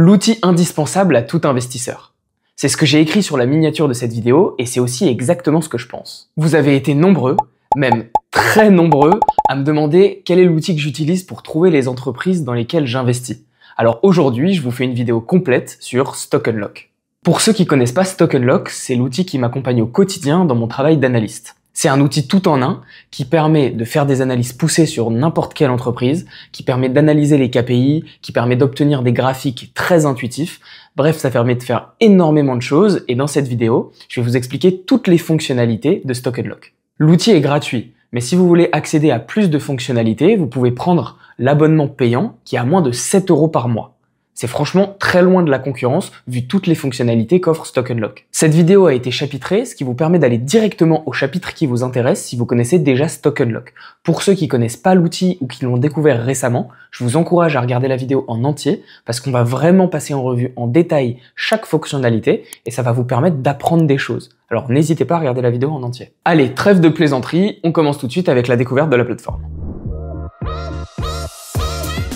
L'outil indispensable à tout investisseur. C'est ce que j'ai écrit sur la miniature de cette vidéo et c'est aussi exactement ce que je pense. Vous avez été nombreux, même très nombreux, à me demander quel est l'outil que j'utilise pour trouver les entreprises dans lesquelles j'investis. Alors aujourd'hui, je vous fais une vidéo complète sur Stock Unlock. Pour ceux qui connaissent pas Stock Unlock, c'est l'outil qui m'accompagne au quotidien dans mon travail d'analyste. C'est un outil tout en un qui permet de faire des analyses poussées sur n'importe quelle entreprise, qui permet d'analyser les KPI, qui permet d'obtenir des graphiques très intuitifs. Bref, ça permet de faire énormément de choses et dans cette vidéo, je vais vous expliquer toutes les fonctionnalités de Stock Unlock. L'outil est gratuit, mais si vous voulez accéder à plus de fonctionnalités, vous pouvez prendre l'abonnement payant qui est à moins de 7 € par mois. C'est franchement très loin de la concurrence vu toutes les fonctionnalités qu'offre Stock Unlock. Cette vidéo a été chapitrée, ce qui vous permet d'aller directement au chapitre qui vous intéresse si vous connaissez déjà Stock Unlock. Pour ceux qui connaissent pas l'outil ou qui l'ont découvert récemment, je vous encourage à regarder la vidéo en entier parce qu'on va vraiment passer en revue en détail chaque fonctionnalité et ça va vous permettre d'apprendre des choses. Alors n'hésitez pas à regarder la vidéo en entier. Allez, trêve de plaisanterie, on commence tout de suite avec la découverte de la plateforme.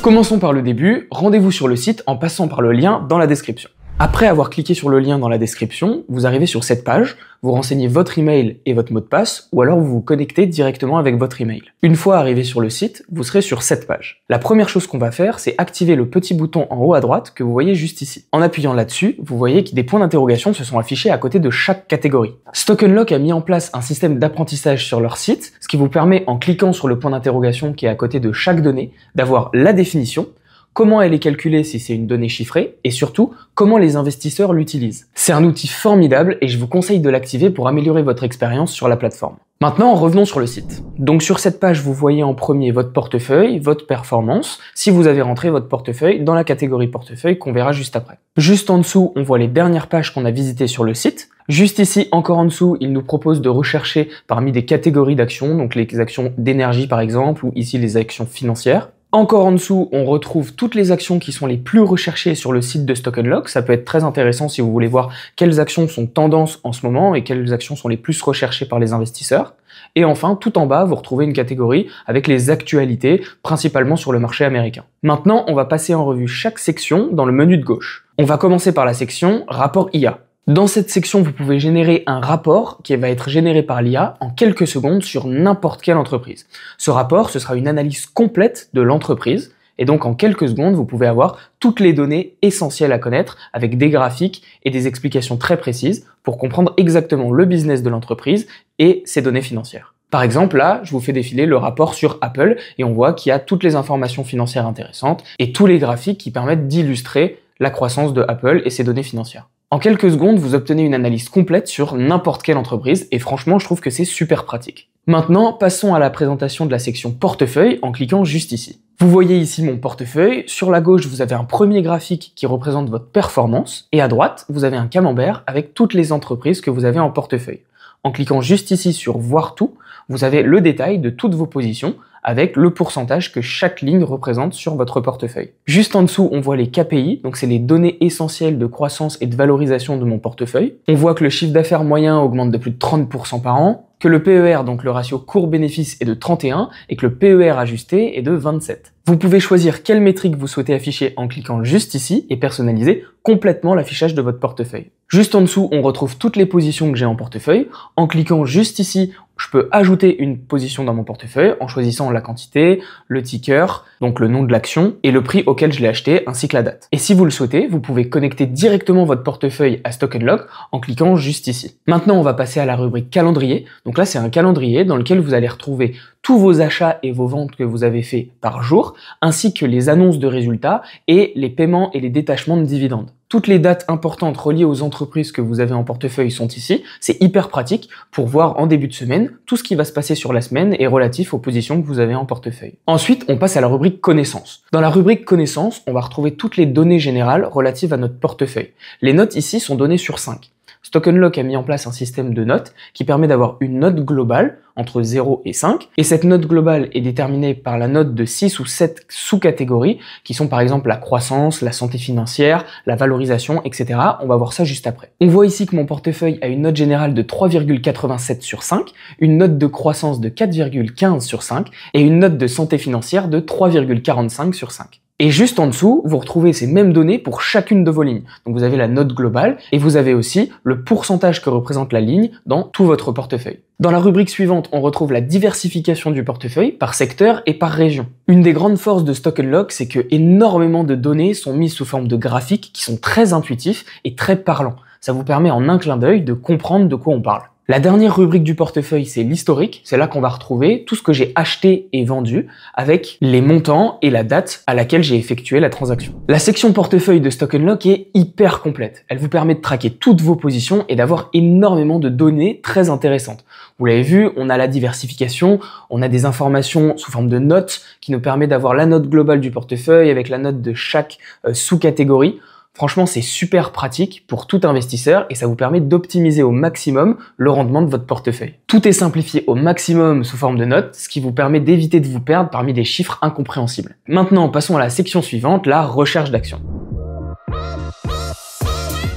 Commençons par le début, rendez-vous sur le site en passant par le lien dans la description. Après avoir cliqué sur le lien dans la description, vous arrivez sur cette page, vous renseignez votre email et votre mot de passe, ou alors vous vous connectez directement avec votre email. Une fois arrivé sur le site, vous serez sur cette page. La première chose qu'on va faire, c'est activer le petit bouton en haut à droite que vous voyez juste ici. En appuyant là-dessus, vous voyez que des points d'interrogation se sont affichés à côté de chaque catégorie. Stock Unlock a mis en place un système d'apprentissage sur leur site, ce qui vous permet, en cliquant sur le point d'interrogation qui est à côté de chaque donnée, d'avoir la définition, comment elle est calculée si c'est une donnée chiffrée, et surtout, comment les investisseurs l'utilisent. C'est un outil formidable et je vous conseille de l'activer pour améliorer votre expérience sur la plateforme. Maintenant, revenons sur le site. Donc sur cette page, vous voyez en premier votre portefeuille, votre performance, si vous avez rentré votre portefeuille dans la catégorie portefeuille qu'on verra juste après. Juste en dessous, on voit les dernières pages qu'on a visitées sur le site. Juste ici, encore en dessous, il nous propose de rechercher parmi des catégories d'actions, donc les actions d'énergie par exemple, ou ici les actions financières. Encore en dessous, on retrouve toutes les actions qui sont les plus recherchées sur le site de Stock Unlock. Ça peut être très intéressant si vous voulez voir quelles actions sont tendances en ce moment et quelles actions sont les plus recherchées par les investisseurs. Et enfin, tout en bas, vous retrouvez une catégorie avec les actualités, principalement sur le marché américain. Maintenant, on va passer en revue chaque section dans le menu de gauche. On va commencer par la section Rapport IA. Dans cette section, vous pouvez générer un rapport qui va être généré par l'IA en quelques secondes sur n'importe quelle entreprise. Ce rapport, ce sera une analyse complète de l'entreprise et donc en quelques secondes, vous pouvez avoir toutes les données essentielles à connaître avec des graphiques et des explications très précises pour comprendre exactement le business de l'entreprise et ses données financières. Par exemple, là, je vous fais défiler le rapport sur Apple et on voit qu'il y a toutes les informations financières intéressantes et tous les graphiques qui permettent d'illustrer la croissance de Apple et ses données financières. En quelques secondes, vous obtenez une analyse complète sur n'importe quelle entreprise et franchement, je trouve que c'est super pratique. Maintenant, passons à la présentation de la section portefeuille en cliquant juste ici. Vous voyez ici mon portefeuille. Sur la gauche, vous avez un premier graphique qui représente votre performance et à droite, vous avez un camembert avec toutes les entreprises que vous avez en portefeuille. En cliquant juste ici sur Voir tout, vous avez le détail de toutes vos positions avec le pourcentage que chaque ligne représente sur votre portefeuille. Juste en dessous, on voit les KPI, donc c'est les données essentielles de croissance et de valorisation de mon portefeuille. On voit que le chiffre d'affaires moyen augmente de plus de 30% par an, que le PER, donc le ratio cours-bénéfice, est de 31 et que le PER ajusté est de 27. Vous pouvez choisir quelle métrique vous souhaitez afficher en cliquant juste ici et personnaliser complètement l'affichage de votre portefeuille. Juste en dessous, on retrouve toutes les positions que j'ai en portefeuille. En cliquant juste ici, je peux ajouter une position dans mon portefeuille en choisissant la quantité, le ticker, donc le nom de l'action, et le prix auquel je l'ai acheté, ainsi que la date. Et si vous le souhaitez, vous pouvez connecter directement votre portefeuille à Stock Unlock en cliquant juste ici. Maintenant, on va passer à la rubrique calendrier. Donc là, c'est un calendrier dans lequel vous allez retrouver tous vos achats et vos ventes que vous avez fait par jour, ainsi que les annonces de résultats et les paiements et les détachements de dividendes. Toutes les dates importantes reliées aux entreprises que vous avez en portefeuille sont ici. C'est hyper pratique pour voir en début de semaine tout ce qui va se passer sur la semaine et relatif aux positions que vous avez en portefeuille. Ensuite, on passe à la rubrique connaissances. Dans la rubrique connaissances, on va retrouver toutes les données générales relatives à notre portefeuille. Les notes ici sont données sur 5. Stock Unlock a mis en place un système de notes qui permet d'avoir une note globale entre 0 et 5. Et cette note globale est déterminée par la note de 6 ou 7 sous-catégories qui sont par exemple la croissance, la santé financière, la valorisation, etc. On va voir ça juste après. On voit ici que mon portefeuille a une note générale de 3,87 sur 5, une note de croissance de 4,15 sur 5 et une note de santé financière de 3,45 sur 5. Et juste en dessous, vous retrouvez ces mêmes données pour chacune de vos lignes. Donc vous avez la note globale et vous avez aussi le pourcentage que représente la ligne dans tout votre portefeuille. Dans la rubrique suivante, on retrouve la diversification du portefeuille par secteur et par région. Une des grandes forces de Stock Unlock, c'est que énormément de données sont mises sous forme de graphiques qui sont très intuitifs et très parlants. Ça vous permet en un clin d'œil de comprendre de quoi on parle. La dernière rubrique du portefeuille, c'est l'historique. C'est là qu'on va retrouver tout ce que j'ai acheté et vendu avec les montants et la date à laquelle j'ai effectué la transaction. La section portefeuille de Stock Unlock est hyper complète. Elle vous permet de traquer toutes vos positions et d'avoir énormément de données très intéressantes. Vous l'avez vu, on a la diversification, on a des informations sous forme de notes qui nous permet d'avoir la note globale du portefeuille avec la note de chaque sous-catégorie. Franchement, c'est super pratique pour tout investisseur et ça vous permet d'optimiser au maximum le rendement de votre portefeuille. Tout est simplifié au maximum sous forme de notes, ce qui vous permet d'éviter de vous perdre parmi des chiffres incompréhensibles. Maintenant, passons à la section suivante, la recherche d'actions.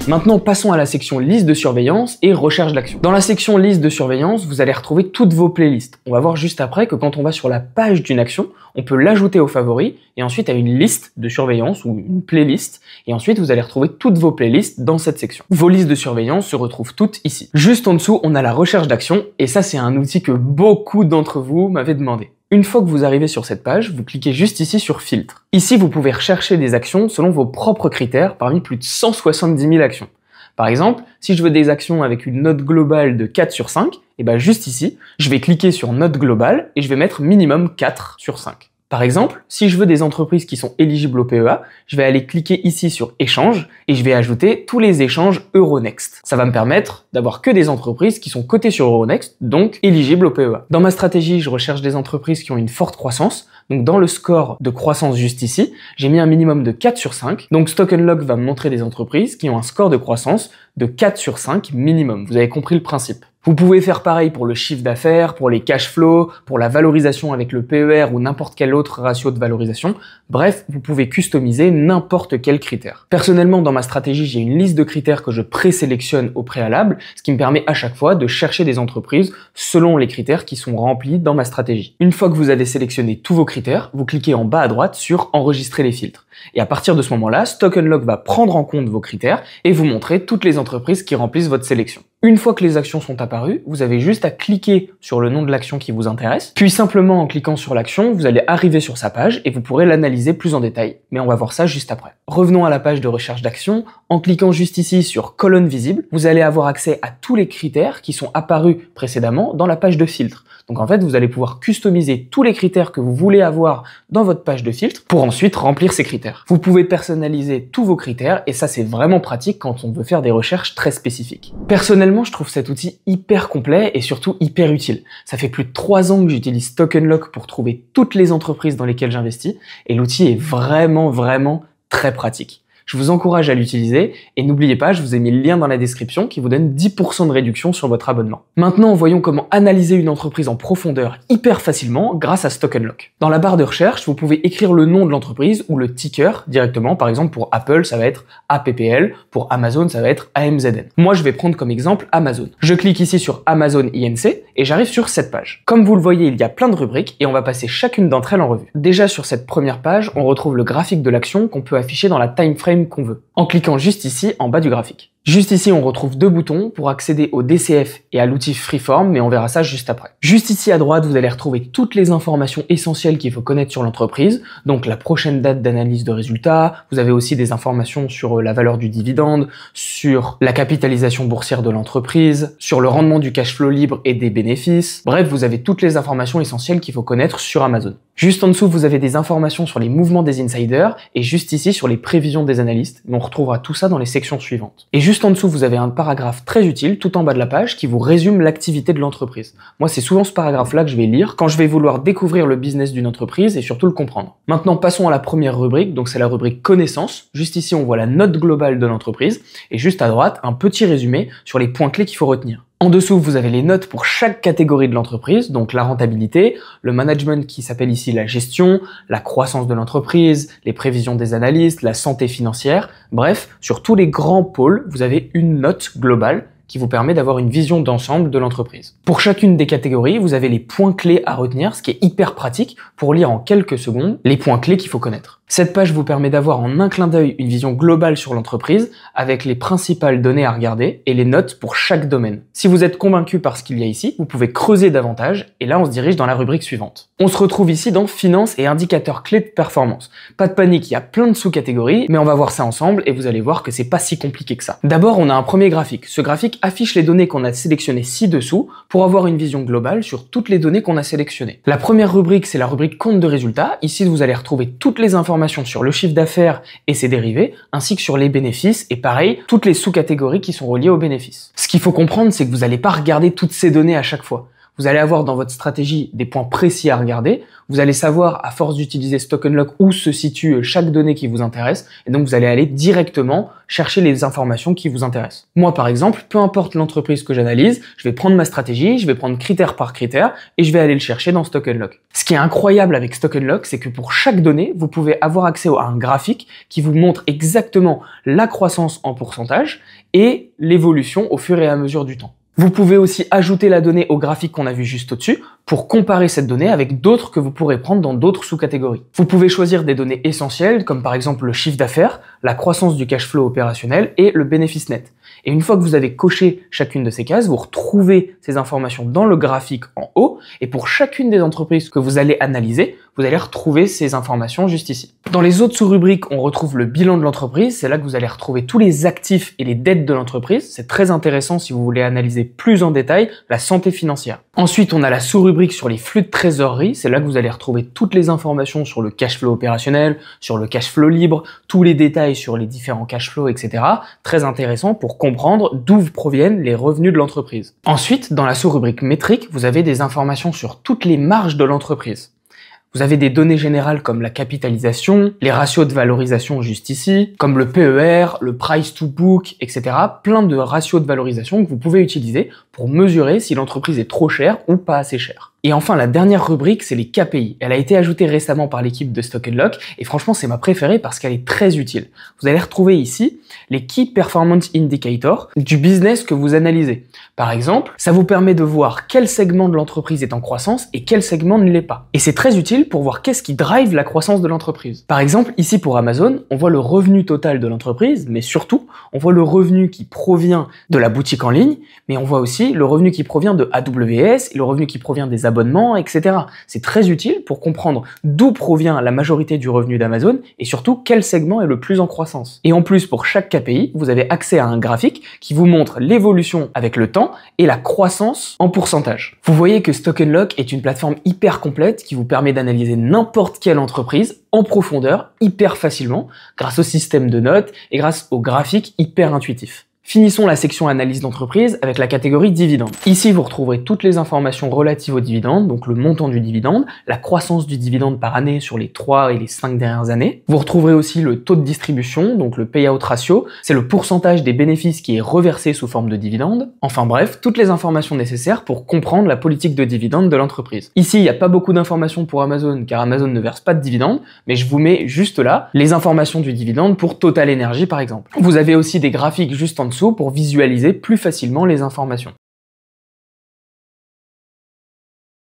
Maintenant, passons à la section liste de surveillance et recherche d'actions. Dans la section liste de surveillance, vous allez retrouver toutes vos playlists. On va voir juste après que quand on va sur la page d'une action, on peut l'ajouter aux favoris et ensuite à une liste de surveillance ou une playlist. Et ensuite, vous allez retrouver toutes vos playlists dans cette section. Vos listes de surveillance se retrouvent toutes ici. Juste en dessous, on a la recherche d'actions et ça, c'est un outil que beaucoup d'entre vous m'avaient demandé. Une fois que vous arrivez sur cette page, vous cliquez juste ici sur Filtre. Ici, vous pouvez rechercher des actions selon vos propres critères parmi plus de 170 000 actions. Par exemple, si je veux des actions avec une note globale de 4 sur 5, et ben juste ici, je vais cliquer sur Note globale et je vais mettre minimum 4 sur 5. Par exemple, si je veux des entreprises qui sont éligibles au PEA, je vais aller cliquer ici sur Échanges et je vais ajouter tous les échanges Euronext. Ça va me permettre d'avoir que des entreprises qui sont cotées sur Euronext, donc éligibles au PEA. Dans ma stratégie, je recherche des entreprises qui ont une forte croissance. Donc dans le score de croissance juste ici, j'ai mis un minimum de 4 sur 5. Donc Stock Unlock va me montrer des entreprises qui ont un score de croissance de 4 sur 5 minimum. Vous avez compris le principe. Vous pouvez faire pareil pour le chiffre d'affaires, pour les cash flows, pour la valorisation avec le PER ou n'importe quel autre ratio de valorisation. Bref, vous pouvez customiser n'importe quel critère. Personnellement, dans ma stratégie, j'ai une liste de critères que je présélectionne au préalable, ce qui me permet à chaque fois de chercher des entreprises selon les critères qui sont remplis dans ma stratégie. Une fois que vous avez sélectionné tous vos critères, vous cliquez en bas à droite sur Enregistrer les filtres. Et à partir de ce moment-là, Stock Unlock va prendre en compte vos critères et vous montrer toutes les entreprises qui remplissent votre sélection. Une fois que les actions sont apparues, vous avez juste à cliquer sur le nom de l'action qui vous intéresse, puis simplement en cliquant sur l'action, vous allez arriver sur sa page et vous pourrez l'analyser plus en détail. Mais on va voir ça juste après. Revenons à la page de recherche d'actions. En cliquant juste ici sur colonne visible, vous allez avoir accès à tous les critères qui sont apparus précédemment dans la page de filtre. Donc en fait, vous allez pouvoir customiser tous les critères que vous voulez avoir dans votre page de filtre pour ensuite remplir ces critères. Vous pouvez personnaliser tous vos critères et ça, c'est vraiment pratique quand on veut faire des recherches très spécifiques. Personnellement, je trouve cet outil hyper complet et surtout hyper utile. Ça fait plus de 3 ans que j'utilise Stock Unlock pour trouver toutes les entreprises dans lesquelles j'investis et l'outil est vraiment très pratique. Je vous encourage à l'utiliser et n'oubliez pas, je vous ai mis le lien dans la description qui vous donne 10% de réduction sur votre abonnement. Maintenant, voyons comment analyser une entreprise en profondeur hyper facilement grâce à Stock Unlock. Dans la barre de recherche, vous pouvez écrire le nom de l'entreprise ou le ticker directement. Par exemple, pour Apple, ça va être APPL. Pour Amazon, ça va être AMZN. Moi, je vais prendre comme exemple Amazon. Je clique ici sur Amazon INC et j'arrive sur cette page. Comme vous le voyez, il y a plein de rubriques et on va passer chacune d'entre elles en revue. Déjà, sur cette première page, on retrouve le graphique de l'action qu'on peut afficher dans la time frame qu'on veut, en cliquant juste ici en bas du graphique. Juste ici, on retrouve 2 boutons pour accéder au DCF et à l'outil Freeform, mais on verra ça juste après. Juste ici à droite, vous allez retrouver toutes les informations essentielles qu'il faut connaître sur l'entreprise, donc la prochaine date d'analyse de résultats, vous avez aussi des informations sur la valeur du dividende, sur la capitalisation boursière de l'entreprise, sur le rendement du cash flow libre et des bénéfices. Bref, vous avez toutes les informations essentielles qu'il faut connaître sur Amazon. Juste en dessous, vous avez des informations sur les mouvements des insiders et juste ici sur les prévisions des analystes. On retrouvera tout ça dans les sections suivantes. Et juste en dessous, vous avez un paragraphe très utile tout en bas de la page qui vous résume l'activité de l'entreprise. Moi, c'est souvent ce paragraphe-là que je vais lire quand je vais vouloir découvrir le business d'une entreprise et surtout le comprendre. Maintenant, passons à la première rubrique, donc c'est la rubrique connaissances. Juste ici, on voit la note globale de l'entreprise et juste à droite, un petit résumé sur les points clés qu'il faut retenir. En dessous, vous avez les notes pour chaque catégorie de l'entreprise, donc la rentabilité, le management qui s'appelle ici la gestion, la croissance de l'entreprise, les prévisions des analystes, la santé financière. Bref, sur tous les grands pôles, vous avez une note globale qui vous permet d'avoir une vision d'ensemble de l'entreprise. Pour chacune des catégories, vous avez les points clés à retenir, ce qui est hyper pratique pour lire en quelques secondes les points clés qu'il faut connaître. Cette page vous permet d'avoir en un clin d'œil une vision globale sur l'entreprise avec les principales données à regarder et les notes pour chaque domaine. Si vous êtes convaincu par ce qu'il y a ici, vous pouvez creuser davantage et là on se dirige dans la rubrique suivante. On se retrouve ici dans Finance et indicateurs clés de performance. Pas de panique, il y a plein de sous-catégories, mais on va voir ça ensemble et vous allez voir que c'est pas si compliqué que ça. D'abord, on a un premier graphique. Ce graphique affiche les données qu'on a sélectionnées ci-dessous pour avoir une vision globale sur toutes les données qu'on a sélectionnées. La première rubrique, c'est la rubrique compte de résultats. Ici, vous allez retrouver toutes les informations sur le chiffre d'affaires et ses dérivés, ainsi que sur les bénéfices, et pareil, toutes les sous-catégories qui sont reliées aux bénéfices. Ce qu'il faut comprendre, c'est que vous n'allez pas regarder toutes ces données à chaque fois. Vous allez avoir dans votre stratégie des points précis à regarder. Vous allez savoir, à force d'utiliser Stock Unlock, où se situe chaque donnée qui vous intéresse. Et donc, vous allez aller directement chercher les informations qui vous intéressent. Moi, par exemple, peu importe l'entreprise que j'analyse, je vais prendre ma stratégie, je vais prendre critère par critère et je vais aller le chercher dans Stock Unlock. Ce qui est incroyable avec Stock Unlock, c'est que pour chaque donnée, vous pouvez avoir accès à un graphique qui vous montre exactement la croissance en pourcentage et l'évolution au fur et à mesure du temps. Vous pouvez aussi ajouter la donnée au graphique qu'on a vu juste au-dessus pour comparer cette donnée avec d'autres que vous pourrez prendre dans d'autres sous-catégories. Vous pouvez choisir des données essentielles comme par exemple le chiffre d'affaires, la croissance du cash flow opérationnel et le bénéfice net. Et une fois que vous avez coché chacune de ces cases, vous retrouvez ces informations dans le graphique en haut et pour chacune des entreprises que vous allez analyser, vous allez retrouver ces informations juste ici. Dans les autres sous-rubriques, on retrouve le bilan de l'entreprise. C'est là que vous allez retrouver tous les actifs et les dettes de l'entreprise. C'est très intéressant si vous voulez analyser plus en détail la santé financière. Ensuite, on a la sous-rubrique sur les flux de trésorerie. C'est là que vous allez retrouver toutes les informations sur le cash flow opérationnel, sur le cash flow libre, tous les détails sur les différents cash flows, etc. Très intéressant pour comprendre d'où proviennent les revenus de l'entreprise. Ensuite, dans la sous-rubrique métrique, vous avez des informations sur toutes les marges de l'entreprise. Vous avez des données générales comme la capitalisation, les ratios de valorisation juste ici, comme le PER, le price to book, etc. Plein de ratios de valorisation que vous pouvez utiliser pour mesurer si l'entreprise est trop chère ou pas assez chère. Et enfin, la dernière rubrique, c'est les KPI. Elle a été ajoutée récemment par l'équipe de Stock Unlock et franchement, c'est ma préférée parce qu'elle est très utile. Vous allez retrouver ici les Key Performance Indicators du business que vous analysez. Par exemple, ça vous permet de voir quel segment de l'entreprise est en croissance et quel segment ne l'est pas. Et c'est très utile pour voir qu'est-ce qui drive la croissance de l'entreprise. Par exemple, ici pour Amazon, on voit le revenu total de l'entreprise, mais surtout, on voit le revenu qui provient de la boutique en ligne, mais on voit aussi le revenu qui provient de AWS et le revenu qui provient des abonnements, etc. C'est très utile pour comprendre d'où provient la majorité du revenu d'Amazon et surtout quel segment est le plus en croissance. Et en plus, pour chaque KPI, vous avez accès à un graphique qui vous montre l'évolution avec le temps et la croissance en pourcentage. Vous voyez que Stock Unlock est une plateforme hyper complète qui vous permet d'analyser n'importe quelle entreprise en profondeur, hyper facilement, grâce au système de notes et grâce au graphique hyper intuitif. Finissons la section analyse d'entreprise avec la catégorie dividendes. Ici, vous retrouverez toutes les informations relatives aux dividendes, donc le montant du dividende, la croissance du dividende par année sur les 3 et les 5 dernières années. Vous retrouverez aussi le taux de distribution, donc le payout ratio, c'est le pourcentage des bénéfices qui est reversé sous forme de dividendes. Enfin bref, toutes les informations nécessaires pour comprendre la politique de dividendes de l'entreprise. Ici, il n'y a pas beaucoup d'informations pour Amazon, car Amazon ne verse pas de dividendes, mais je vous mets juste là les informations du dividende pour Total Energy par exemple. Vous avez aussi des graphiques juste en dessous pour visualiser plus facilement les informations.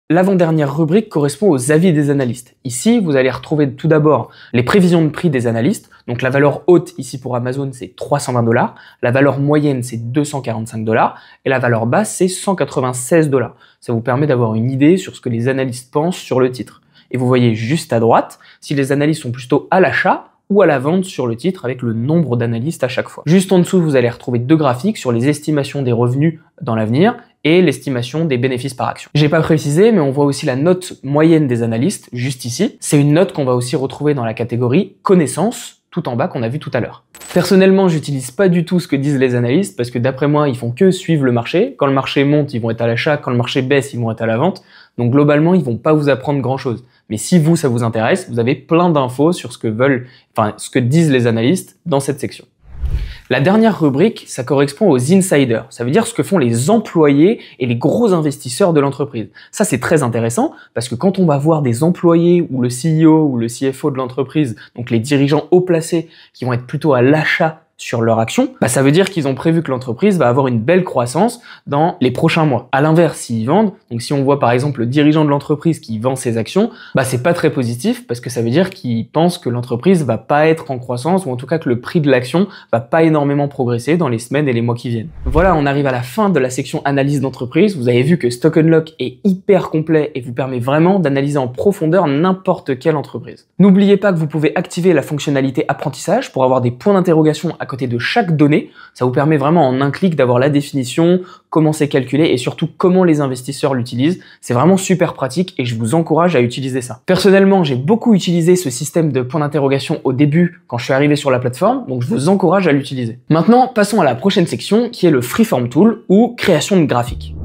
L'avant-dernière rubrique correspond aux avis des analystes. Ici, vous allez retrouver tout d'abord les prévisions de prix des analystes. Donc la valeur haute ici pour Amazon, c'est 320 $. La valeur moyenne, c'est 245 $. Et la valeur basse, c'est 196 $. Ça vous permet d'avoir une idée sur ce que les analystes pensent sur le titre. Et vous voyez juste à droite, si les analystes sont plutôt à l'achat, ou à la vente sur le titre avec le nombre d'analystes à chaque fois. Juste en dessous, vous allez retrouver deux graphiques sur les estimations des revenus dans l'avenir et l'estimation des bénéfices par action. J'ai pas précisé, mais on voit aussi la note moyenne des analystes, juste ici. C'est une note qu'on va aussi retrouver dans la catégorie connaissances, tout en bas qu'on a vu tout à l'heure. Personnellement, j'utilise pas du tout ce que disent les analystes parce que d'après moi, ils font que suivre le marché. Quand le marché monte, ils vont être à l'achat. Quand le marché baisse, ils vont être à la vente. Donc globalement, ils vont pas vous apprendre grand chose. Mais si vous, ça vous intéresse, vous avez plein d'infos sur ce que disent les analystes dans cette section. La dernière rubrique, ça correspond aux insiders. Ça veut dire ce que font les employés et les gros investisseurs de l'entreprise. Ça, c'est très intéressant parce que quand on va voir des employés ou le CEO ou le CFO de l'entreprise, donc les dirigeants haut placés qui vont être plutôt à l'achat sur leur action, bah ça veut dire qu'ils ont prévu que l'entreprise va avoir une belle croissance dans les prochains mois. À l'inverse, s'ils vendent, donc si on voit par exemple le dirigeant de l'entreprise qui vend ses actions, bah c'est pas très positif parce que ça veut dire qu'il pense que l'entreprise va pas être en croissance ou en tout cas que le prix de l'action va pas énormément progresser dans les semaines et les mois qui viennent. Voilà, on arrive à la fin de la section analyse d'entreprise. Vous avez vu que Stock Unlock est hyper complet et vous permet vraiment d'analyser en profondeur n'importe quelle entreprise. N'oubliez pas que vous pouvez activer la fonctionnalité apprentissage pour avoir des points d'interrogation à côté de chaque donnée. Ça vous permet vraiment en un clic d'avoir la définition, comment c'est calculé et surtout comment les investisseurs l'utilisent. C'est vraiment super pratique et je vous encourage à utiliser ça. Personnellement, j'ai beaucoup utilisé ce système de points d'interrogation au début quand je suis arrivé sur la plateforme, donc je vous encourage à l'utiliser. Maintenant, passons à la prochaine section qui est le Freeform Tool ou création de graphiques.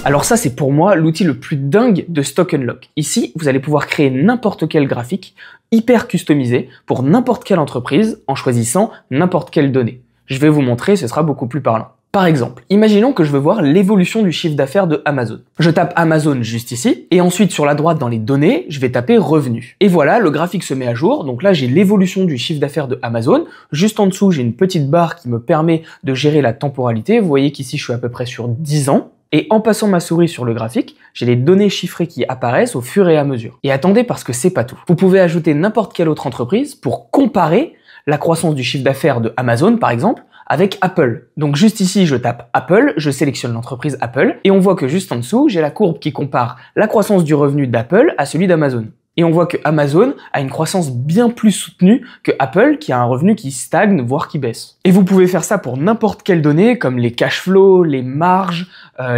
Alors ça, c'est pour moi l'outil le plus dingue de Stock Unlock. Ici, vous allez pouvoir créer n'importe quel graphique hyper customisé pour n'importe quelle entreprise en choisissant n'importe quelle donnée. Je vais vous montrer, ce sera beaucoup plus parlant. Par exemple, imaginons que je veux voir l'évolution du chiffre d'affaires de Amazon. Je tape Amazon juste ici, et ensuite sur la droite dans les données, je vais taper revenus. Et voilà, le graphique se met à jour, donc là j'ai l'évolution du chiffre d'affaires de Amazon. Juste en dessous, j'ai une petite barre qui me permet de gérer la temporalité. Vous voyez qu'ici je suis à peu près sur 10 ans. Et en passant ma souris sur le graphique, j'ai les données chiffrées qui apparaissent au fur et à mesure. Et attendez, parce que c'est pas tout. Vous pouvez ajouter n'importe quelle autre entreprise pour comparer la croissance du chiffre d'affaires de Amazon, par exemple, avec Apple. Donc juste ici, je tape Apple, je sélectionne l'entreprise Apple, et on voit que juste en dessous, j'ai la courbe qui compare la croissance du revenu d'Apple à celui d'Amazon. Et on voit que Amazon a une croissance bien plus soutenue que Apple, qui a un revenu qui stagne, voire qui baisse. Et vous pouvez faire ça pour n'importe quelle donnée, comme les cash flows, les marges,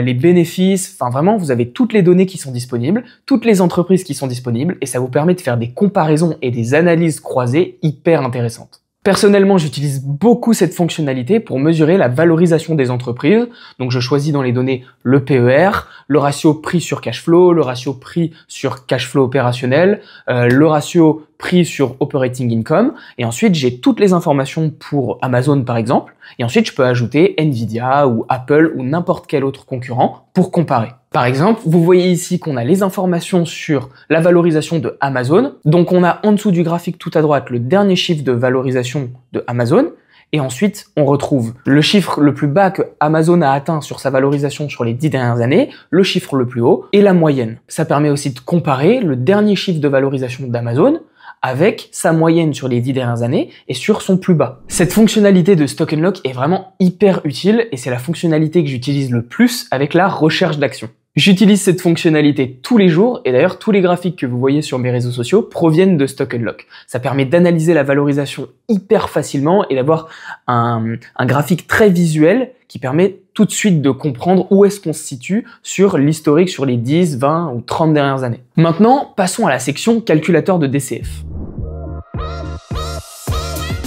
les bénéfices, enfin vraiment, vous avez toutes les données qui sont disponibles, toutes les entreprises qui sont disponibles, et ça vous permet de faire des comparaisons et des analyses croisées hyper intéressantes. Personnellement, j'utilise beaucoup cette fonctionnalité pour mesurer la valorisation des entreprises. Donc, je choisis dans les données le PER, le ratio prix sur cash flow, le ratio prix sur cash flow opérationnel, le ratio prix sur operating income. Et ensuite, j'ai toutes les informations pour Amazon, par exemple. Et ensuite, je peux ajouter Nvidia ou Apple ou n'importe quel autre concurrent pour comparer. Par exemple, vous voyez ici qu'on a les informations sur la valorisation de Amazon. Donc, on a en dessous du graphique tout à droite le dernier chiffre de valorisation de Amazon. Et ensuite, on retrouve le chiffre le plus bas que Amazon a atteint sur sa valorisation sur les 10 dernières années, le chiffre le plus haut et la moyenne. Ça permet aussi de comparer le dernier chiffre de valorisation d'Amazon avec sa moyenne sur les 10 dernières années et sur son plus bas. Cette fonctionnalité de Stock Unlock est vraiment hyper utile et c'est la fonctionnalité que j'utilise le plus avec la recherche d'actions. J'utilise cette fonctionnalité tous les jours et d'ailleurs tous les graphiques que vous voyez sur mes réseaux sociaux proviennent de Stock Unlock. Ça permet d'analyser la valorisation hyper facilement et d'avoir un graphique très visuel qui permet tout de suite de comprendre où est-ce qu'on se situe sur l'historique sur les 10, 20 ou 30 dernières années. Maintenant, passons à la section calculateur de DCF.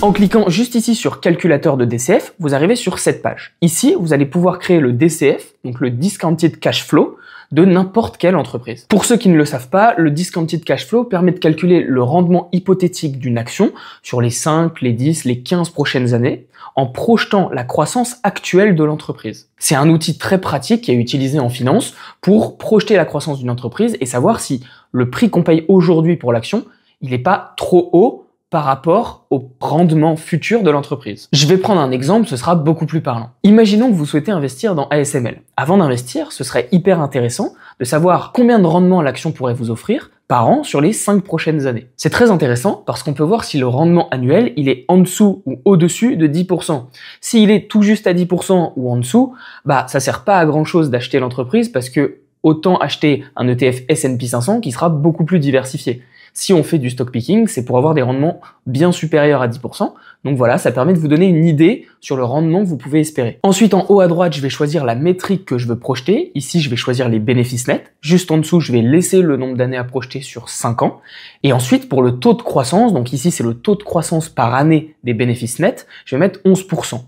En cliquant juste ici sur calculateur de DCF, vous arrivez sur cette page. Ici, vous allez pouvoir créer le DCF, donc le Discounted Cash Flow, de n'importe quelle entreprise. Pour ceux qui ne le savent pas, le Discounted Cash Flow permet de calculer le rendement hypothétique d'une action sur les 5, les 10, les 15 prochaines années, en projetant la croissance actuelle de l'entreprise. C'est un outil très pratique qui est utilisé en finance pour projeter la croissance d'une entreprise et savoir si le prix qu'on paye aujourd'hui pour l'action, il n'est pas trop haut par rapport au rendement futur de l'entreprise. Je vais prendre un exemple, ce sera beaucoup plus parlant. Imaginons que vous souhaitez investir dans ASML. Avant d'investir, ce serait hyper intéressant de savoir combien de rendement l'action pourrait vous offrir par an sur les 5 prochaines années. C'est très intéressant parce qu'on peut voir si le rendement annuel, il est en dessous ou au-dessus de 10%. S'il est tout juste à 10% ou en dessous, bah ça sert pas à grand chose d'acheter l'entreprise parce que autant acheter un ETF S&P 500 qui sera beaucoup plus diversifié. Si on fait du stock picking, c'est pour avoir des rendements bien supérieurs à 10%. Donc voilà, ça permet de vous donner une idée sur le rendement que vous pouvez espérer. Ensuite, en haut à droite, je vais choisir la métrique que je veux projeter. Ici, je vais choisir les bénéfices nets. Juste en dessous, je vais laisser le nombre d'années à projeter sur 5 ans. Et ensuite, pour le taux de croissance, donc ici, c'est le taux de croissance par année des bénéfices nets, je vais mettre 11%.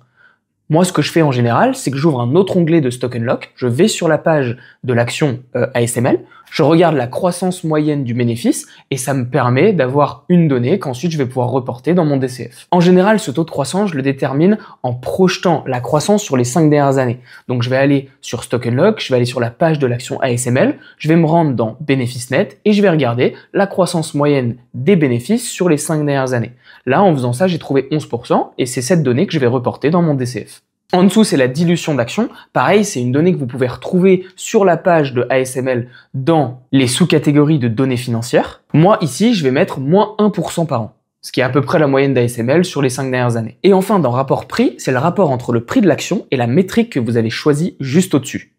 Moi, ce que je fais en général, c'est que j'ouvre un autre onglet de Stock Unlock, je vais sur la page de l'action ASML, je regarde la croissance moyenne du bénéfice et ça me permet d'avoir une donnée qu'ensuite je vais pouvoir reporter dans mon DCF. En général, ce taux de croissance, je le détermine en projetant la croissance sur les 5 dernières années. Donc, je vais aller sur Stock Unlock, je vais aller sur la page de l'action ASML, je vais me rendre dans bénéfices nets et je vais regarder la croissance moyenne des bénéfices sur les 5 dernières années. Là, en faisant ça, j'ai trouvé 11% et c'est cette donnée que je vais reporter dans mon DCF. En dessous, c'est la dilution d'actions. Pareil, c'est une donnée que vous pouvez retrouver sur la page de ASML dans les sous-catégories de données financières. Moi, ici, je vais mettre moins 1% par an, ce qui est à peu près la moyenne d'ASML sur les 5 dernières années. Et enfin, dans rapport prix, c'est le rapport entre le prix de l'action et la métrique que vous avez choisie juste au-dessus.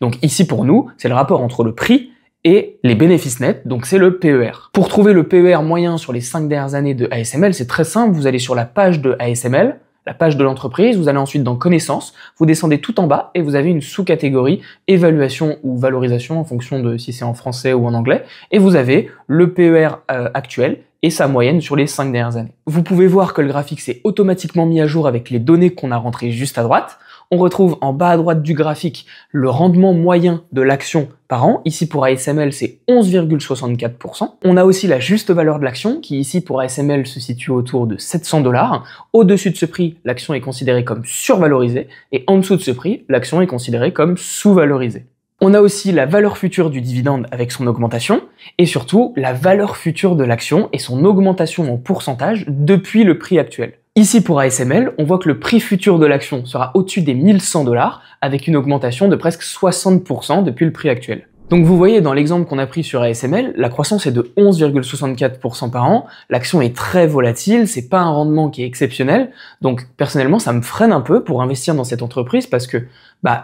Donc ici, pour nous, c'est le rapport entre le prix et les bénéfices nets, donc c'est le PER. Pour trouver le PER moyen sur les 5 dernières années de ASML, c'est très simple, vous allez sur la page de ASML, la page de l'entreprise, vous allez ensuite dans Connaissances, vous descendez tout en bas et vous avez une sous-catégorie évaluation ou valorisation en fonction de si c'est en français ou en anglais, et vous avez le PER actuel et sa moyenne sur les 5 dernières années. Vous pouvez voir que le graphique s'est automatiquement mis à jour avec les données qu'on a rentrées juste à droite. On retrouve en bas à droite du graphique le rendement moyen de l'action par an. Ici pour ASML, c'est 11,64%. On a aussi la juste valeur de l'action qui ici pour ASML se situe autour de 700 $. Au-dessus de ce prix, l'action est considérée comme survalorisée et en dessous de ce prix, l'action est considérée comme sous-valorisée. On a aussi la valeur future du dividende avec son augmentation et surtout la valeur future de l'action et son augmentation en pourcentage depuis le prix actuel. Ici pour ASML, on voit que le prix futur de l'action sera au-dessus des 1100 $ avec une augmentation de presque 60% depuis le prix actuel. Donc vous voyez dans l'exemple qu'on a pris sur ASML, la croissance est de 11,64% par an, l'action est très volatile, c'est pas un rendement qui est exceptionnel, donc personnellement ça me freine un peu pour investir dans cette entreprise parce que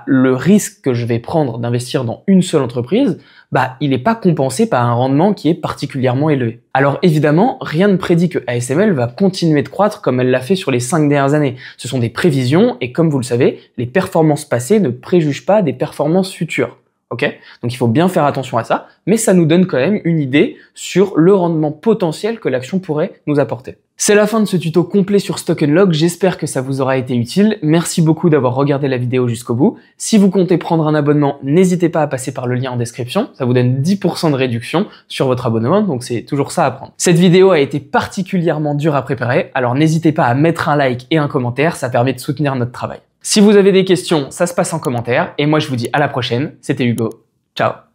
le risque que je vais prendre d'investir dans une seule entreprise, il n'est pas compensé par un rendement qui est particulièrement élevé. Alors évidemment, rien ne prédit que ASML va continuer de croître comme elle l'a fait sur les 5 dernières années. Ce sont des prévisions et comme vous le savez, les performances passées ne préjugent pas des performances futures. Ok, donc il faut bien faire attention à ça, mais ça nous donne quand même une idée sur le rendement potentiel que l'action pourrait nous apporter. C'est la fin de ce tuto complet sur Stock Unlock, j'espère que ça vous aura été utile. Merci beaucoup d'avoir regardé la vidéo jusqu'au bout. Si vous comptez prendre un abonnement, n'hésitez pas à passer par le lien en description, ça vous donne 10% de réduction sur votre abonnement, donc c'est toujours ça à prendre. Cette vidéo a été particulièrement dure à préparer, alors n'hésitez pas à mettre un like et un commentaire, ça permet de soutenir notre travail. Si vous avez des questions, ça se passe en commentaire, et moi je vous dis à la prochaine, c'était Hugo, ciao.